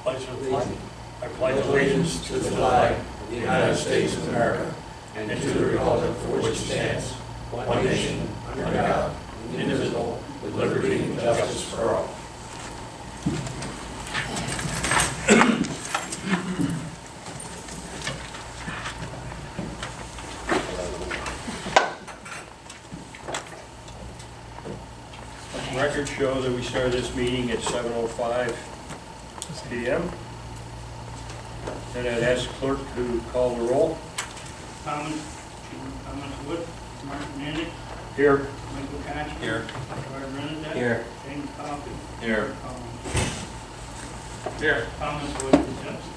Pledge of allegiance. I pledge allegiance to the flag of the United States of America and to the republic for which it stands, one nation, under God, indivisible, with liberty and justice for all. Records show that we started this meeting at 7:05 p.m. And I'd ask clerk to call the roll. Thomas Wood, Mark Manning, Here. Michael Cash. Here. Gerard Renadette. Here. James Coffey. Here. Here. Thomas Wood is absent.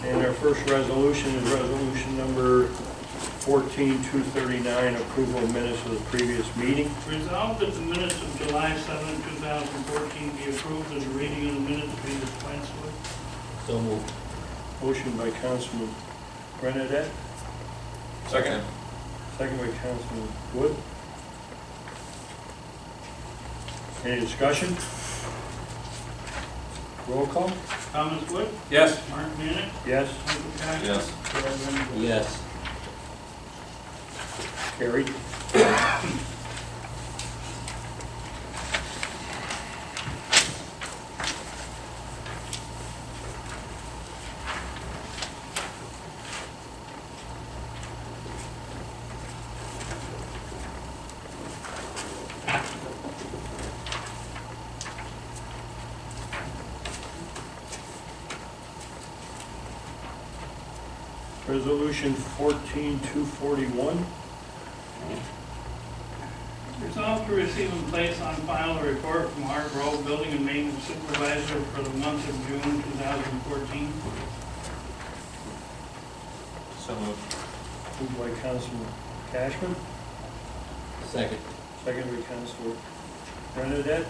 And our first resolution is resolution number 14-239, approval of minutes of the previous meeting. Resolved that the minutes of July 7, 2014 be approved and the reading of the minutes be dispensed with. So moved. Motion by Councilman Renadette, Second. second by Councilman Wood. Any discussion? Roll call? Thomas Wood, Yes. Mark Manning, Yes. Michael Cash. Yes. Gerard Renadette. Yes. Carried. Resolution 14-241. Resolved to receive and place on file a report from Art Grove Building and Maintenance Supervisor for the month of June 2014. So moved. Moved by Councilman Cashman, Second. second by Councilor Renadette.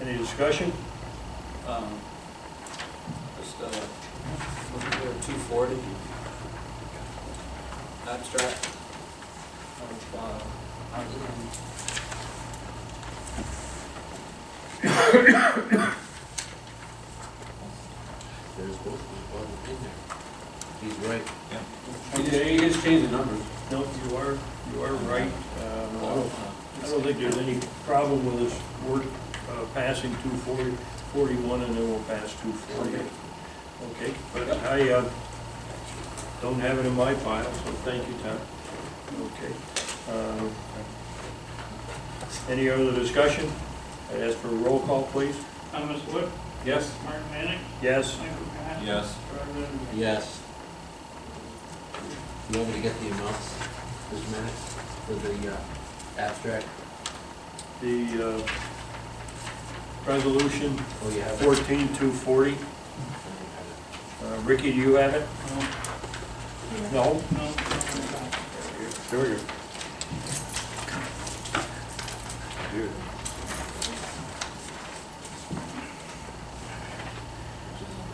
Any discussion? Just looking for 240 abstract of There's supposed to be one in there. He's right. Yeah, he just changed the numbers. No, you are right. I don't think there's any problem with this work passing 241 and then we'll pass 240. Okay, but I don't have it in my file, so thank you, Tom. Okay. Any other discussion? I'd ask for a roll call, please. Thomas Wood, Yes. Mark Manning, Yes. Michael Cash. Yes. Gerard Renadette. Yes. You want me to get the amounts this minute for the abstract? The resolution Oh, you have it? 14-240. Ricky, do you have it? No? No. There we go.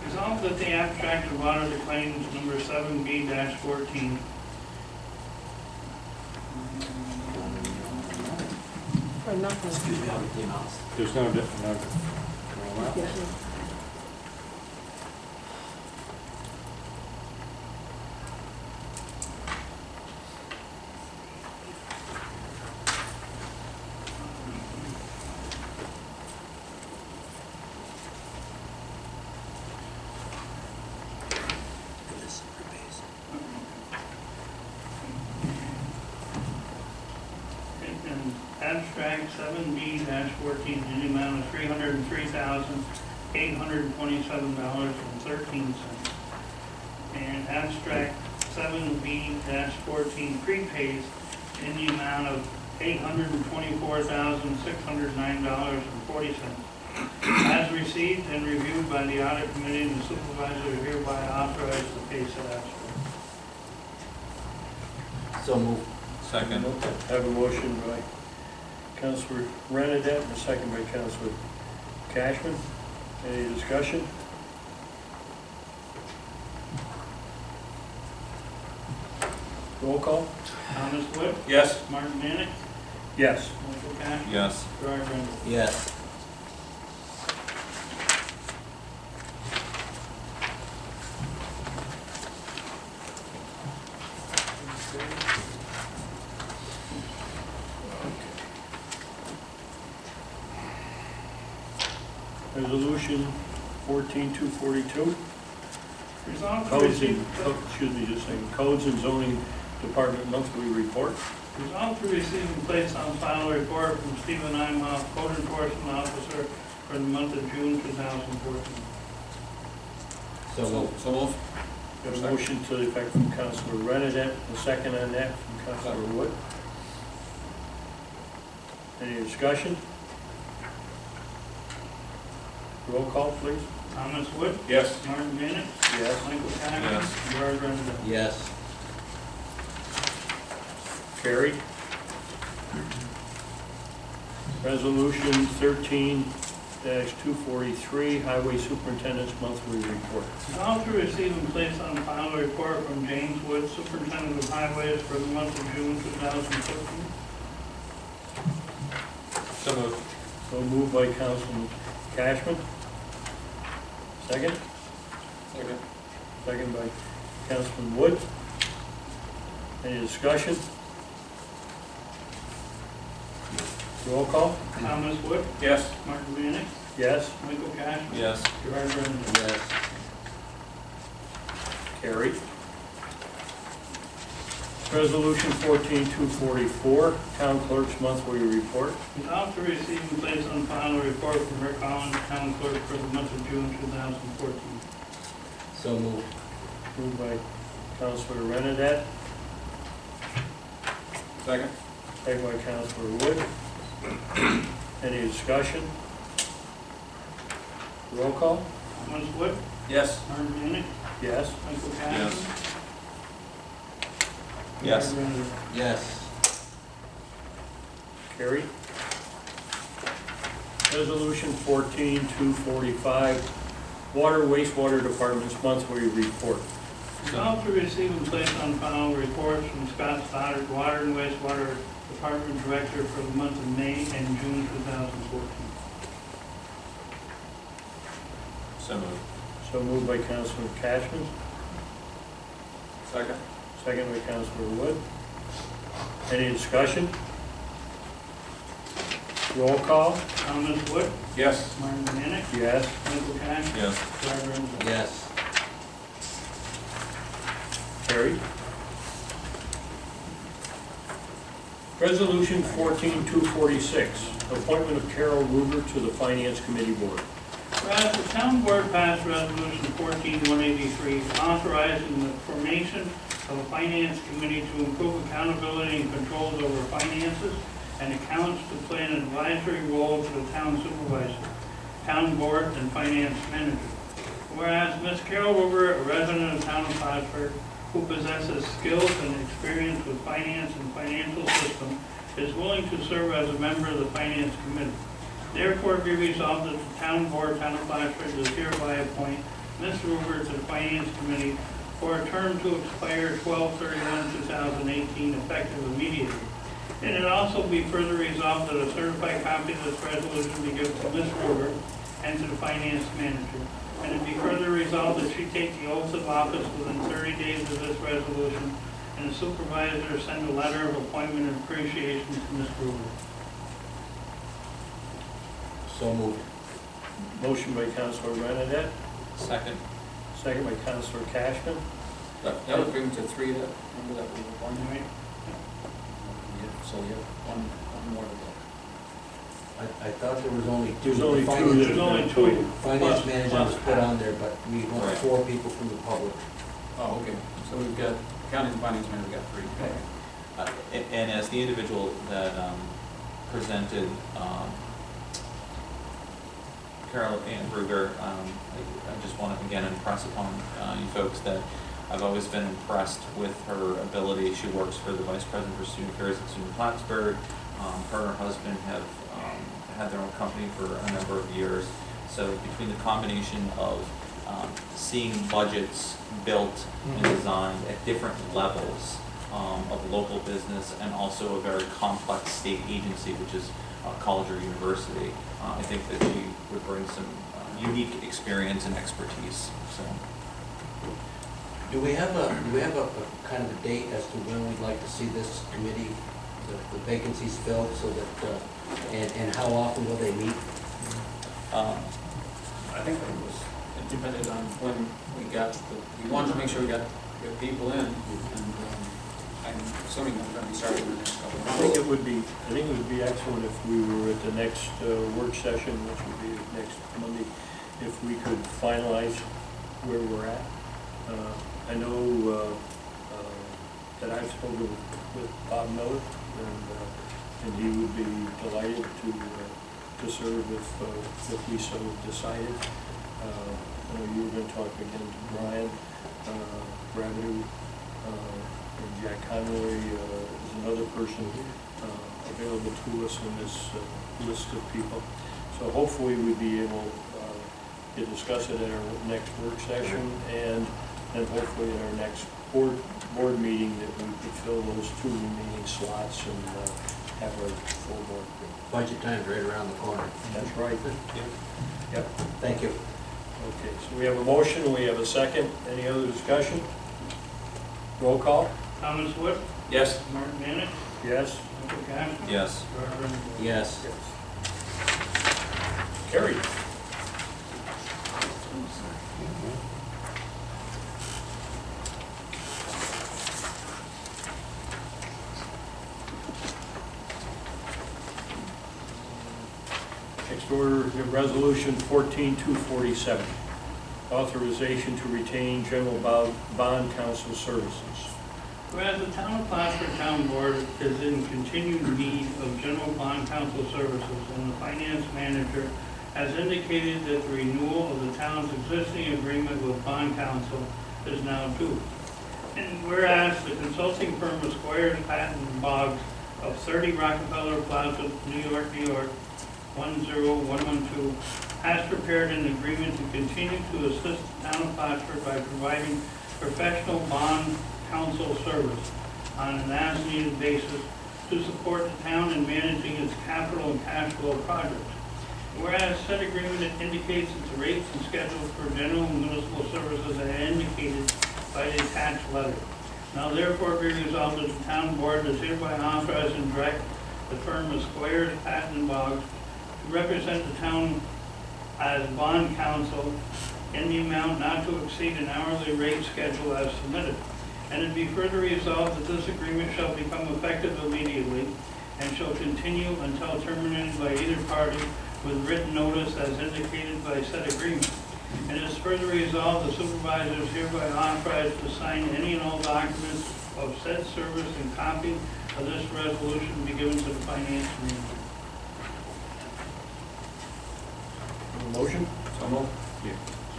Resolved that the abstract of audited claims number 7B-14 Or nothing. Excuse me, I'll get the amounts. There's no different. Yeah. and abstract 7B-14 in the amount of $303,827.13. And abstract 7B-14 prepays in the amount of $824,609.40. As received and reviewed by the audit committee, and the supervisor hereby authorized to pay said abstract. So moved. Second. I have a motion by Councilor Renadette and a second by Councilor Cashman. Any discussion? Roll call? Thomas Wood, Yes. Martin Minick, Yes. Michael Cash, Yes. Gerard Rendell. Yes. Resolution 14242, Resolved to codes and, receive, excuse me, just saying, codes and zoning department monthly report. resolved to receive and place on file a report from Stephen Imhoff, Code Enforcement Officer for the month of June 2014. So moved. So move. Got a motion to the effect from Councilor Renadette, a second on that from Councilor Wood. Any discussion? Roll call, please. Thomas Wood, Yes. Martin Minick, Yes. Michael Cash, Yes. Gerard Rendell. Yes. Carried. Resolution 13-243, Highway Superintendent's Monthly Report. Resolved to receive and place on file a report from James Wood, Superintendent of Highways for the month of June 2014. So moved. So moved by Councilman Cashman. Second? Second. Second by Councilman Wood. Any discussion? Roll call? Thomas Wood, Yes. Martin Minick, Yes. Michael Cash, Yes. Gerard Rendell. Yes. Carried. Resolution 14244, Town Clerk's Monthly Report. Resolved to receive and place on file a report from Rick Collins, Town Clerk for the month of June 2014. So moved. Moved by Councilor Renadette, Second. second by Councilor Wood. Any discussion? Roll call? Thomas Wood, Yes. Martin Minick, Yes. Michael Cash. Yes. Yes. Gerard Rendell. Yes. Carried. Resolution 14245, Water Wastewater Department's Monthly Report. Resolved to receive and place on file reports from Scott Stoddard, Water and Wastewater Department Director for the month of May and June 2014. So moved. So moved by Councilor Cashman, Second. second by Councilor Wood. Any discussion? Roll call? Thomas Wood, Yes. Martin Minick, Yes. Michael Cash, Yes. Gerard Rendell. Yes. Carried. Resolution 14246, appointment of Carol Ruger to the Finance Committee Board. Whereas the town board passed resolution 14183 authorizing the formation of a finance committee to improve accountability and controls over finances and accounts to play an advisory role to the town supervisor, town board, and finance manager. Whereas Ms. Carol Ruger, a resident of the town of Plattsburgh, who possesses skills and experience with finance and financial system, is willing to serve as a member of the finance committee. Therefore, be resolved that the town board, town of Plattsburgh, does hereby appoint Ms. Ruger to the finance committee for a term to expire 12/31/2018, effective immediately. And it also be further resolved that a certified copy of this resolution be given to Ms. Ruger and to the finance manager. And it be further resolved that she take the oath of office within 30 days of this resolution, and the supervisor send a letter of appointment and appreciation to Ms. Ruger. So moved. Motion by Councilor Renadette, Second. second by Councilor Cashman. That would bring to three, that, remember that we were one, Right? so you have one more to go. I thought there was only two. There's only The two. finance- There's only two. Finance manager was put on there, but we want Right. 4 people from the public. Oh, okay, so we've got, counting the finance manager, we've got three. And as the individual that presented Carol Ann Ruger, I just want to again impress upon you folks that I've always been impressed with her ability. She works for the Vice President for Student Affairs at SUNY Plattsburgh. Her and her husband have had their own company for a number of years. So between the combination of seeing budgets built and designed at different levels of local business and also a very complex state agency, which is college or university. I think that she would bring some unique experience and expertise, so. Do we have a kind of a date as to when we'd like to see this committee, the vacancies filled, so that, and how often will they meet? I think it depended on when we we wanted to make sure we got people in, and I'm assuming we're going to be starting in the next couple of I think months. it would be excellent if we were at the next work session, which would be next Monday, if we could finalize where we're at. I know that I've spoken with Bob Miller, and he would be delighted to serve if we so decided. I know you were going to talk again to Brian Revenue, and Jack Conroy is another person available to us in this list of people. So hopefully we'd be able to discuss it at our next work session, and hopefully at our next board meeting that we could fill those 2 remaining slots and have our full board. Budget time's right around the corner. That's right. Yep. Thank you. Okay, so we have a motion, we have a second. Any other discussion? Roll call? Thomas Wood, Yes. Martin Minick, Yes? Michael Cashman. Yes. Gerard Renfro. Yes. Carried. Next order, resolution 14247, authorization to retain general bond counsel services. Whereas the town of Plattsburgh Town Board is in continued need of general bond counsel services, and the finance manager has indicated that the renewal of the town's existing agreement with bond counsel is now due. And whereas the consulting firm of Squires, Patton, and Boggs of 30 Rockefeller Plaza, New York, 10112, has prepared an agreement to continue to assist the town of Plattsburgh by providing professional bond counsel service on an as-needed basis to support the town in managing its capital and cash flow projects. Whereas said agreement indicates that the rates and schedules for general municipal services are indicated by the attached letter. Now therefore be resolved that the town board does hereby authorize and direct the firm of Squires, Patton, and Boggs to represent the town as bond counsel in the amount not to exceed an hourly rate schedule as submitted. And it be further resolved that this agreement shall become effective immediately and shall continue until terminated by either party with written notice as indicated by said agreement. And it is further resolved the supervisors hereby authorized to sign any and all documents of said service, and copy of this resolution be given to the finance manager. Motion? So moved.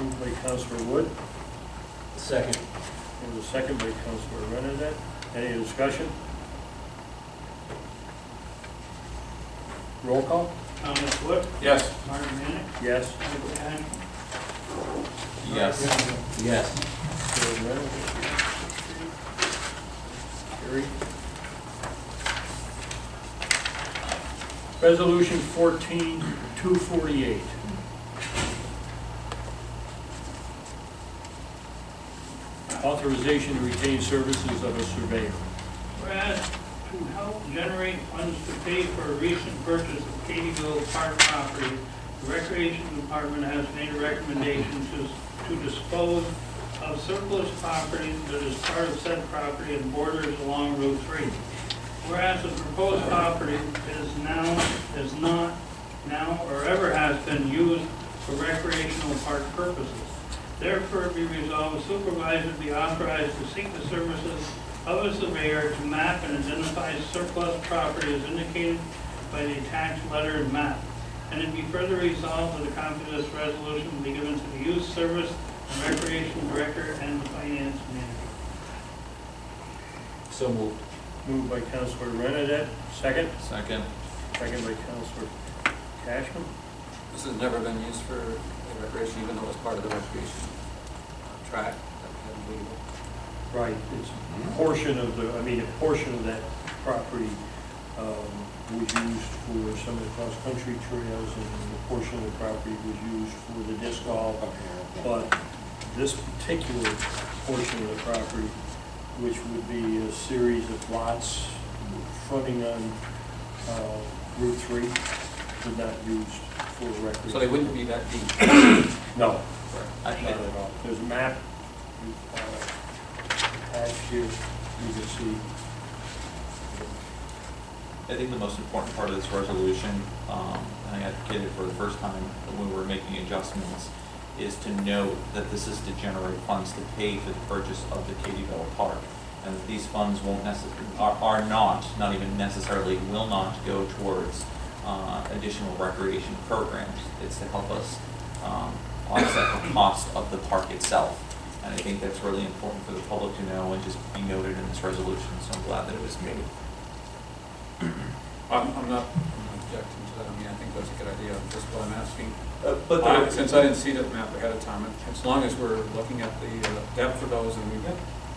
Moved by Councilor Wood, Second. and the second by Councilor Renadette. Any discussion? Roll call? Thomas Wood, Yes. Martin Minick, Yes. Michael Cashman. Yes. Yes. Councilor Renadette. Carried. Resolution 14248. Authorization to retain services of a surveyor. Whereas to help generate funds to pay for a recent purchase of Katyville Park property, the Recreation Department has made a recommendation to dispose of surplus property that is part of said property and borders along Route 3. Whereas the proposed property is not now or ever has been used for recreational park purposes. Therefore, be resolved, the supervisor be authorized to seek the services of a surveyor to map and identify surplus property as indicated by the attached letter and map. And it be further resolved that a copy of this resolution be given to the Youth Service and Recreation Director and the Finance Manager. So moved. Moved by Councilor Renadette, second. Second. Second by Councilor Cashman. This has never been used for recreation, even though it's part of the recreation track that we have legal. Right, it's a portion of the, a portion of that property was used for some of the cross-country trails, and a portion of the property was used for the disc golf. But this particular portion of the property, which would be a series of lots fronting on Route 3, was not used for recreation. So they wouldn't be that deep? No, I not at all. There's a map attached here, you can see. I think the most important part of this resolution, and I advocated for the first time when we were making adjustments, is to note that this is to generate funds to pay for the purchase of the Katie Bell Park. And that these funds won't are not even necessarily, will not go towards additional recreation programs. It's to help us offset the cost of the park itself. And I think that's really important for the public to know and just be noted in this resolution, so I'm glad that it was made. I'm not objecting to that. I mean, I think that's a good idea. Just what I'm asking. Since I didn't see that map ahead of time, as long as we're looking at the depth of those and we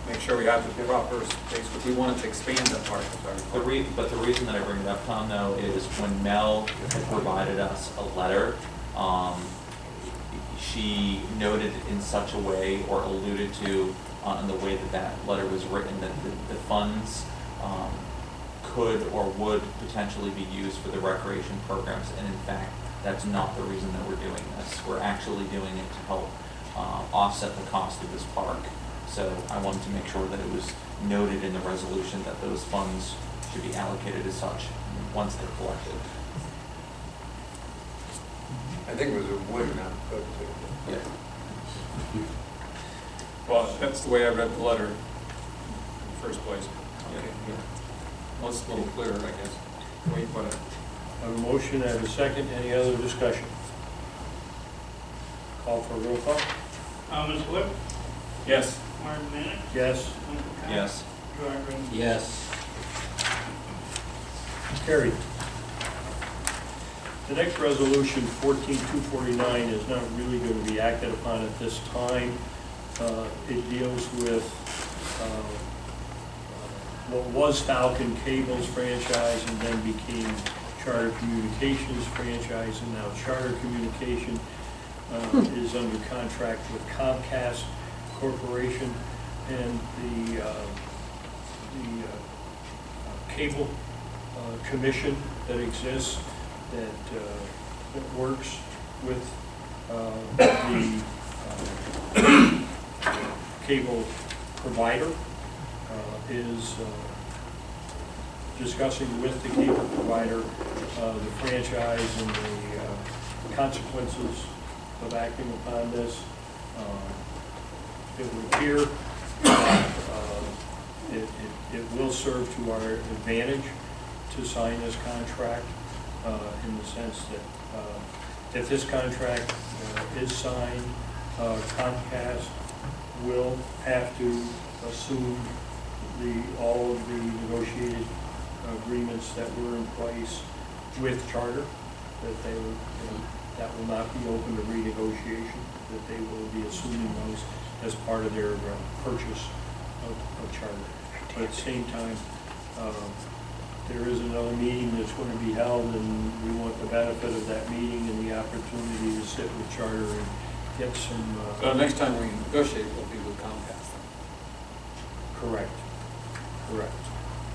make sure we have the proper space, but we wanted to expand that park. But the reason that I bring it up, Tom, though, is when Mel had provided us a letter, she noted in such a way, or alluded to in the way that that letter was written, that the funds could or would potentially be used for the recreation programs, and in fact, that's not the reason that we're doing this. We're actually doing it to help offset the cost of this park. So I wanted to make sure that it was noted in the resolution that those funds should be allocated as such once they're collected. I think it was a wood, not could. Yeah. Well, that's the way I read the letter in the first place. Okay. Yeah. Well, it's a little clearer, I guess, the way you put it. I have a motion, I have a second. Any other discussion? Call for a roll call? Thomas Whip, Yes. Martin Minnick, Yes. Michael Capps, Yes. Gerard Ryan. Yes. Carried. The next resolution, 14249, is not really going to be acted upon at this time. It deals with what was Falcon Cable's franchise and then became Charter Communications franchise, and now Charter Communication is under contract with Comcast Corporation, and the cable commission that exists that works with the cable provider is discussing with the cable provider the franchise and the consequences of acting upon this. It would appear that it will serve to our advantage to sign this contract in the sense that if this contract is signed, Comcast will have to assume all of the negotiated agreements that were in place with Charter, that they will, that will not be open to renegotiation, that they will be assuming those as part of their purchase of Charter. But at the same time, there is another meeting that's going to be held, and we want the benefit of that meeting and the opportunity to sit with Charter and get some... So next time we negotiate, we'll be with Comcast. Correct. Correct.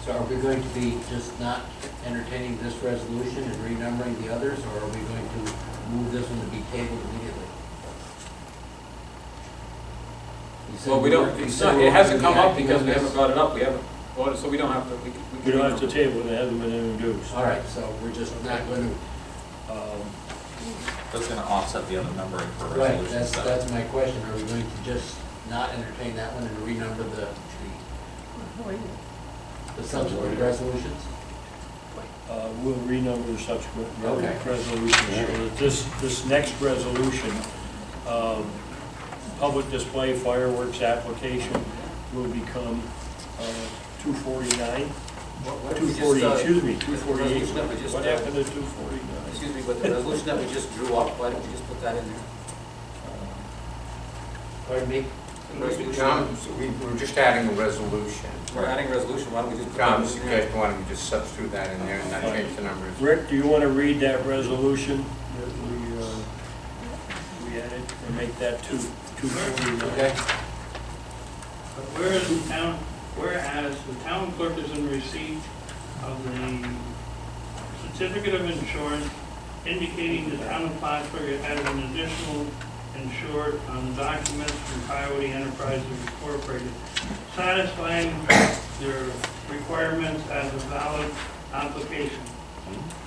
So are we going to be just not entertaining this resolution and renumbering the others, or are we going to move this one to be tabled immediately? You said Well, we don't, you it's said not, we're it hasn't going come to up be because we acting haven't brought it up. We haven't voted, so we don't have to, We don't have to table it, it hasn't been introduced. All right, so we're just not going to, That's going to offset the other numbering for right, resolution that's my question. Are we going to just not entertain that one and renumber the subsequent resolutions? We'll renumber the subsequent Okay. resolutions. So that this next resolution, public display fireworks application will become 249. What if we just, 240, excuse me, the 248. resolution that we just, What happened to 249? excuse me, but the resolution that we just drew up, why don't we just put that in there? Pardon me? The Tom, so we're just adding a resolution. We're adding resolution, why don't we just put Tom, that you in there? guys want to just substitute that in there and not change the numbers? Rick, do you want to read that resolution that we added and make that 240? Okay. Whereas the town clerk is in receipt of the certificate of insurance indicating the town of Plattsburgh has an additional insured on the documents from Coyote Enterprises Incorporated, satisfying their requirements as a valid application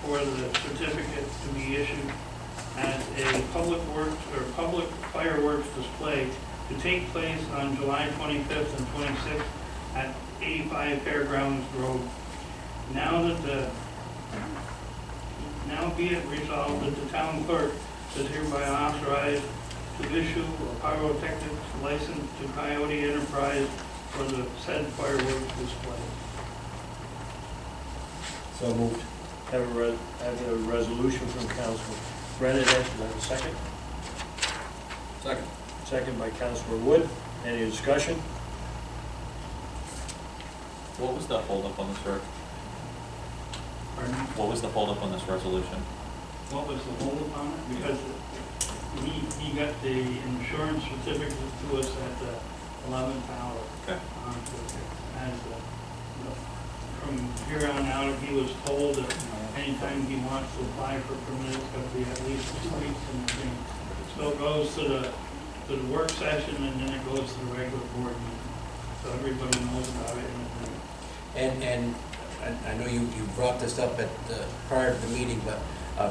for the certificate to be issued as a public works or public fireworks display to take place on July 25th and 26th at 85 Fairgrounds Road. Now be it resolved that the town clerk is hereby authorized to issue a pyrotechnics license to Coyote Enterprise for the said fireworks display. So moved. Have a resolution from Councilor Brennan, do I have a second? Second. Second by Councilor Wood. Any discussion? What was the holdup on this, Rick? Pardon? What was the holdup on this resolution? What was the hold on it? Because he got the insurance certificate to us at the 11th hour. Okay. From here on out, he was told that anytime he wants to apply for a permit, it's got to be at least 2 weeks in advance. So it goes to the work session and then it goes to the regular board meeting. So everybody knows about it. And I know you brought this up at, prior to the meeting, but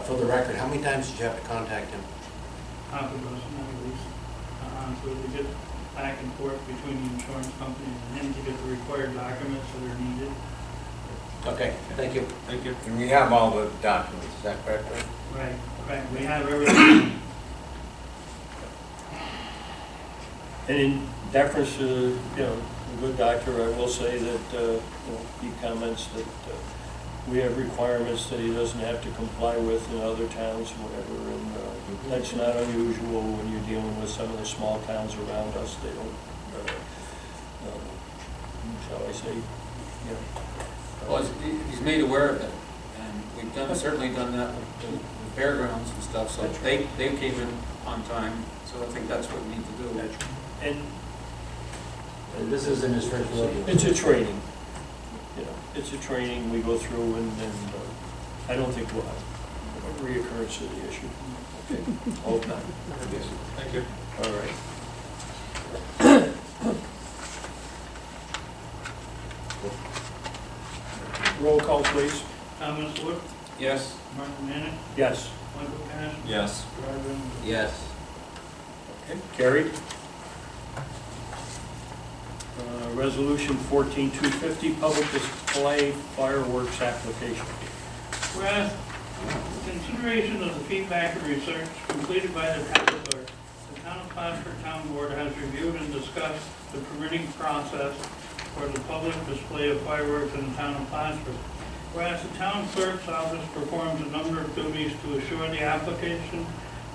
for the record, how many times did you have to contact him? Half a dozen at least. So we get back and forth between the insurance company and him to get the required documents that are needed. Okay, thank you. Thank you. And we have all the documents, is that correct? Rick? Right, we have everything. And in deference to, the good doctor, I will say that, he comments that we have requirements that he doesn't have to comply with in other towns or whatever, and that's not unusual when you're dealing with some of the small towns around us. They don't, shall I say, Well, he's made aware of it, and we've certainly done that with the fairgrounds and stuff, so they came in on time, so I think that's what we need to do. And This isn't his first rodeo. it's a training, it's a training we go through, and I don't think we'll have a reoccurrence of the issue. Okay, hope not. Thank you. All right. Roll call, please. Thomas Wood, Yes? Martin Manick, Yes. Michael Cash, Yes. Gerard Brennan. Yes. Okay, carried. Resolution 14250, public display fireworks application. Whereas, consideration of the feedback and research completed by the town clerk, the town of Plattsburgh Town Board has reviewed and discussed the permitting process for the public display of fireworks in the town of Plattsburgh. Whereas the town clerk's office performs a number of duties to assure the application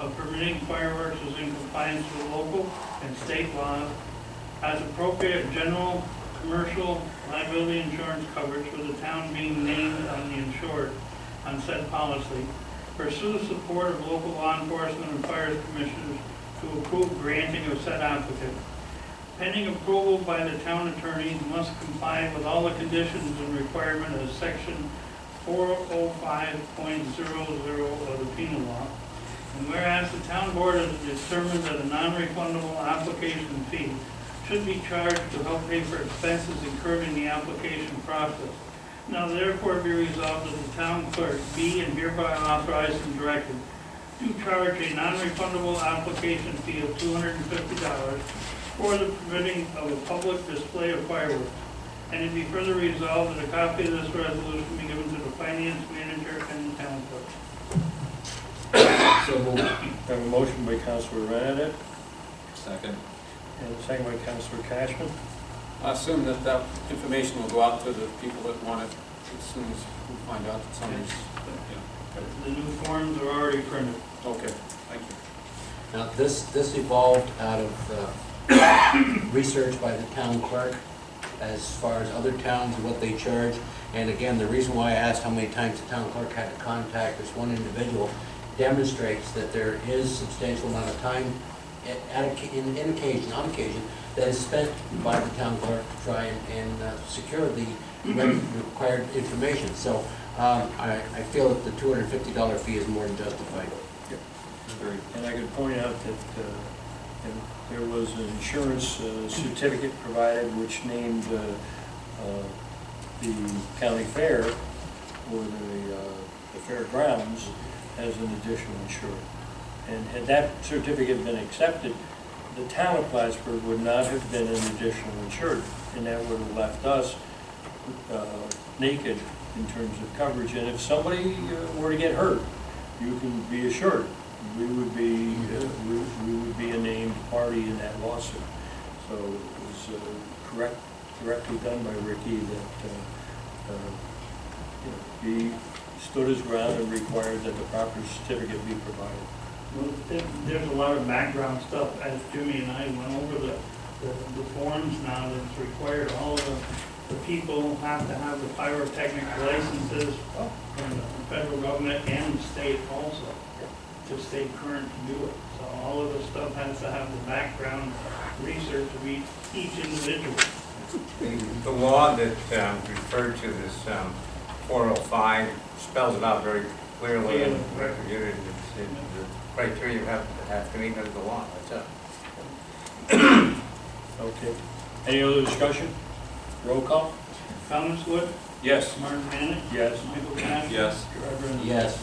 of permitting fireworks is in compliance with local and state laws, has appropriate general, commercial, liability insurance coverage with the town being named on the insured on said policy, pursues support of local law enforcement and fire commissioners to approve granting of said applicant. Pending approval by the town attorney, must comply with all the conditions and requirement of section 405.00 of the penal law. And whereas the town board has determined that a non-refundable application fee should be charged to help pay for expenses incurred in the application process. Now therefore be resolved that the town clerk be and hereby authorized and directed to charge a non-refundable application fee of $250 for the permitting of a public display of fireworks. And it be further resolved that a copy of this resolution be given to the finance manager and the town clerk. So moved. I have a motion by Councilor Bernadette, Second. and a second by Councilor Cashman. I assume that that information will go out to the people that want it as soon as we find out that somebody's, The new forms are already printed. okay, thank you. Now, this evolved out of research by the town clerk as far as other towns and what they charge. And again, the reason why I asked how many times the town clerk had to contact this one individual demonstrates that there is substantial amount of time on occasion, that is spent by the town clerk to try and secure the required information. So I feel that the $250 fee is more than justified. Agreed. And I could point out that there was an insurance certificate provided which named the county fair or the fairgrounds as an additional insured. And had that certificate been accepted, the town of Plattsburgh would not have been an additional insured, and that would have left us naked in terms of coverage. And if somebody were to get hurt, you can be assured we would be a named party in that lawsuit. So it was correctly done by Ricky that he stood his ground and required that the proper certificate be provided. Well, there's a lot of background stuff, as Jimmy and I went over the forms now that's required. All of the people have to have the pyrotechnic licenses from the federal government and state also, to stay current to do it. So all of the stuff has to have the background research of each individual. The law that referred to this 405 spells it out very clearly and the criteria you have to meet under the law. That's it. Okay. Any other discussion? Roll call? Thomas Wood, Yes. Martin Manick, Yes. Michael Cash. Yes. Gerard Brennan. Yes.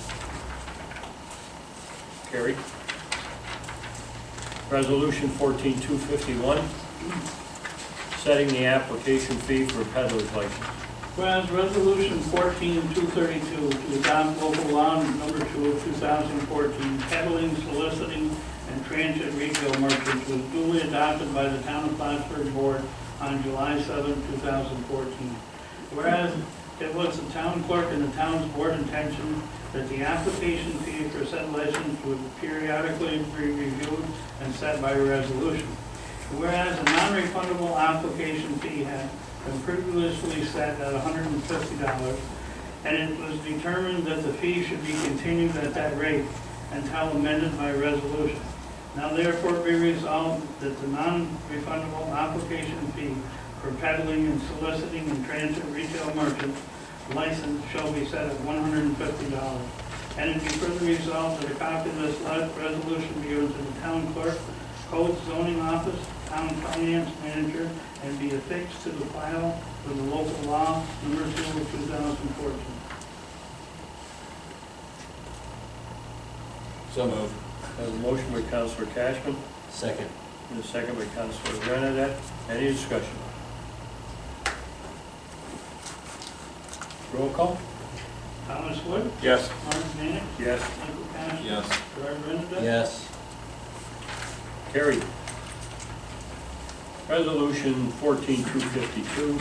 Carried. Resolution 14251, setting the application fee for peddler's license. Whereas Resolution 14232 to adopt local law number 2 of 2014, peddling, soliciting, and transit retail merchants was duly adopted by the Town of Plattsburgh Board on July 7, 2014. Whereas it was the town clerk and the town's board intention that the application fee for said license would periodically be reviewed and set by resolution. Whereas a non-refundable application fee had been previously set at $150, and it was determined that the fee should be continued at that rate until amended by resolution. Now therefore be resolved that the non-refundable application fee for peddling and soliciting and transit retail merchants license shall be set at $150. And it be further resolved that a copy of this resolution be given to the town clerk, code zoning office, town finance manager, and be affixed to the file for the local law number 2 of 2014. So moved. I have a motion by Councilor Cashman, Second. and a second by Councilor Renadette. Any discussion? Roll call? Thomas Wood, Yes. Martin Manick, Yes. Michael Cash. Yes. Gerard Brennan. Yes. Carried. Resolution 14252,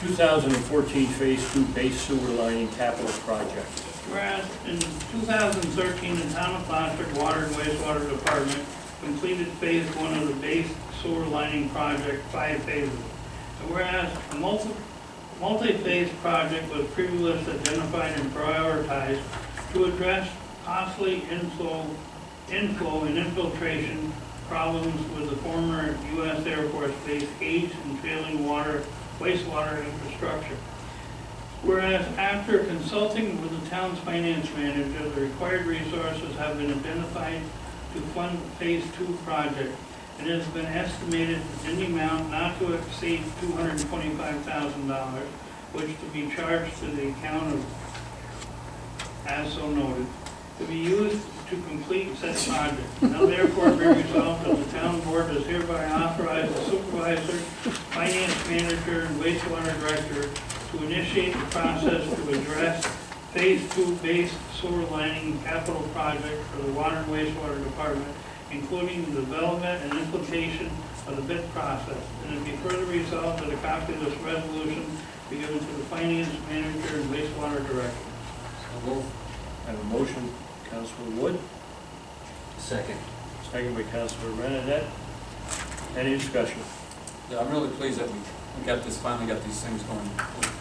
2014 Phase 2 base sewer lining capital project. Whereas in 2013, the Town of Plattsburgh Water and Wastewater Department completed Phase 1 of the base sewer lining project, 5 phases. And whereas a multi-phase project was previously identified and prioritized to address costly inflow and infiltration problems with the former U.S. Air Force Base aged and failing wastewater infrastructure. Whereas after consulting with the town's finance manager, the required resources have been identified to fund the Phase 2 project, and it has been estimated in the amount not to exceed $225,000, which to be charged to the account of, as so noted, to be used to complete said project. Now therefore be resolved that the town board does hereby authorize the supervisor, finance manager, and wastewater director to initiate the process to address Phase 2 base sewer lining capital project for the Water and Wastewater Department, including the development and implementation of the bid process. And it be further resolved that a copy of this resolution be given to the finance manager and wastewater director. So moved. I have a motion, Councilor Wood, Second. second by Councilor Renadette. Any discussion? Yeah, I'm really pleased that we got this, finally got these things going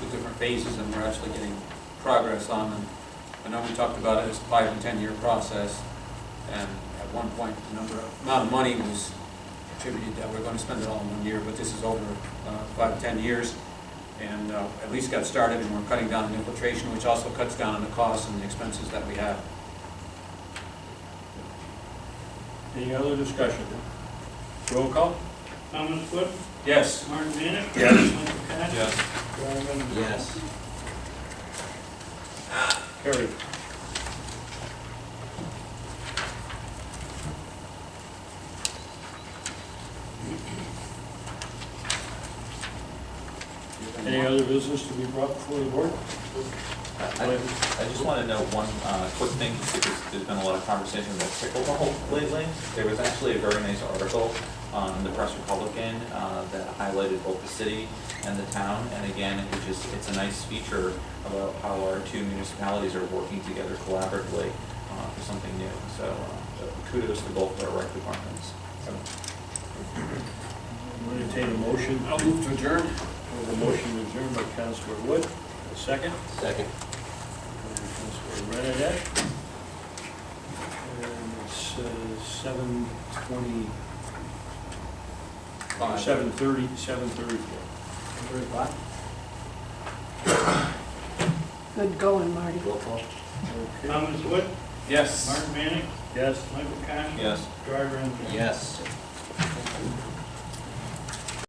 with different phases, and we're actually getting progress on them. I know we talked about it as a 5 and 10 year process, and at one point, the amount of money was attributed that we're going to spend it all in 1 year, but this is over 5 to 10 years, and at least got started, and we're cutting down on infiltration, which also cuts down on the costs and the expenses that we have. Any other discussion? Roll call? Thomas Wood, Yes. Martin Minick. Yes. Michael Cash. Yes. Darrell Lynn. Yes. Carried. Any other business to be brought before the board? I just want to know one quick thing, just because there's been a lot of conversation about pickleball lately. There was actually a very nice article in the Press Republican that highlighted both the city and the town, and again, it's a nice feature about how our two municipalities are working together collaboratively for something new. So kudos to both of our rec departments. So, We'll entertain a motion. I'll move to adjourn. We have a motion to adjourn by Councilor Wood. A second? Second. Councilor Renadette. And it's 7:20, 7:34. Good going, Marty. Roll call. Okay. Thomas Wood, Yes. Martin Minick, Yes. Michael Cash. yes. Darrell Lynn. Yes.